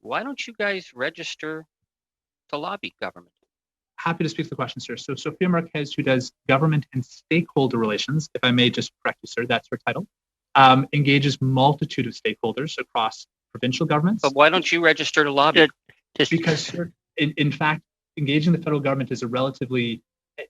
Why don't you guys register to lobby government? Happy to speak to the question, sir. So Sophia Marquez, who does government and stakeholder relations, if I may just correct you, sir, that's her title, engages multitude of stakeholders across provincial governments. But why don't you register to lobby? Because, sir, in fact, engaging the federal government is it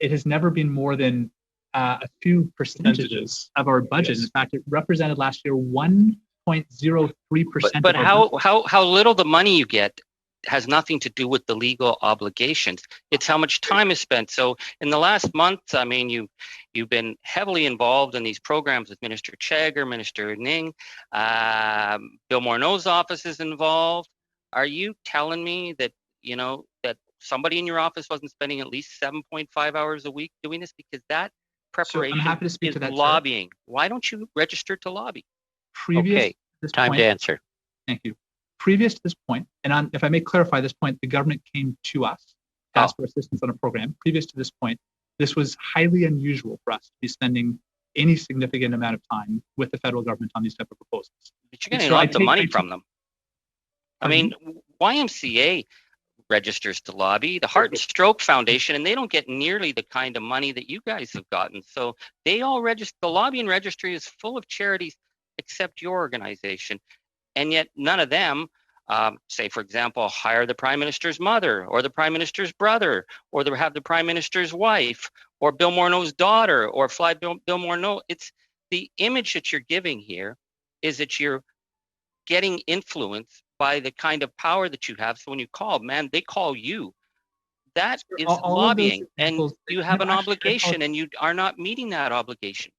has never been more than a few percentages of our budget. Yes. In fact, it represented last year 1.03%. But how little the money you get has nothing to do with the legal obligations. It's how much time is spent. So in the last month, I mean, you've been heavily involved in these programs with Minister Chagar, Minister Ning, Bill Morneau's office is involved. Are you telling me that, that somebody in your office wasn't spending at least 7.5 hours a week doing this? Because that preparation is lobbying. Sir. Why don't you register to lobby? Time to answer. Thank you. Previous to this point, and if I may clarify this point, the government came to us to ask for assistance on a program. Previous to this point, this was highly unusual for us to be spending any significant amount of time with the federal government on these type of proposals. But you're getting lots of money from them. I mean, YMCA registers to lobby, the Heart and Stroke Foundation, and they don't get nearly the kind of money that you guys have gotten. So they all register. The lobbying registry is full of charities except your organization. And yet none of them, say, for example, hire the Prime Minister's mother or the Prime Minister's brother or have the Prime Minister's wife or Bill Morneau's daughter or fly Bill Morneau. It's the image that you're giving here is that you're getting influence by the kind of power that you have. So when you call, man, they call you. That is lobbying, and you have an obligation, and you are not meeting that obligation.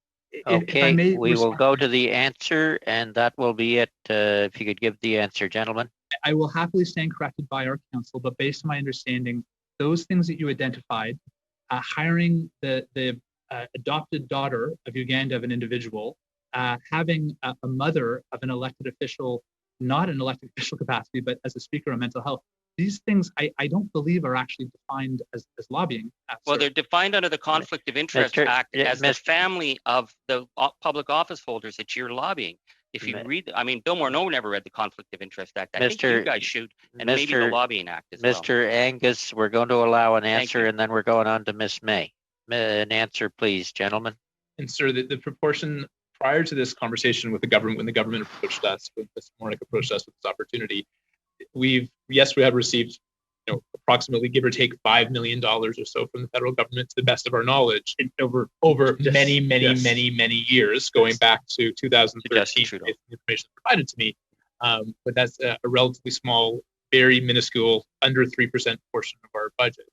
Okay, we will go to the answer, and that will be it. If you could give the answer, gentlemen. I will happily stand corrected by our counsel, but based on my understanding, those things that you identified, hiring the adopted daughter of Uganda of an individual, having a mother of an elected official, not an elected official capacity, but as a speaker on mental health, these things I don't believe are actually defined as lobbying. Well, they're defined under the Conflict of Interest Act as the family of the public office holders that you're lobbying. If you read, I mean, Bill Morneau never read the Conflict of Interest Act. I think you guys should, and maybe the Lobbying Act as well. Mr. Angus, we're going to allow an answer, and then we're going on to Ms. May. An answer, please, gentlemen. And sir, the proportion prior to this conversation with the government, when the government approached us, when Ms. Mornick approached us with this opportunity, we have received, approximately, give or take, $5 million or so from the federal government, to the best of our knowledge, over many years, going back to 2013. The information provided to me, but that's a relatively small, very minuscule, under 3% portion of our budget.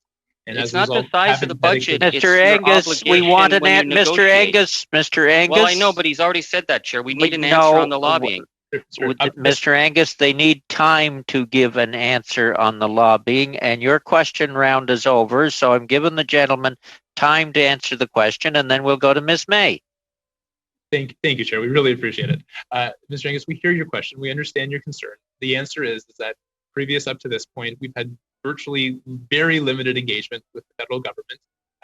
And it's not the size of the budget. Mr. Angus, we want an answer. Mr. Angus. Well, I know, but he's already said that, Chair. We need an answer on the lobbying. Mr. Angus, they need time to give an answer on the lobbying, and your question round is over, so I'm giving the gentleman time to answer the question, and then we'll go to Ms. May. Thank you, Chair. We really appreciate it. Mr. Angus, we hear your question. We understand your concern. The answer is that previous up to this point, we've had virtually very limited engagement with the federal government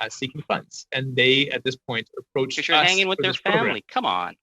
seeking funds, and they, at this point, approach us. Because you're hanging with their family. Come on.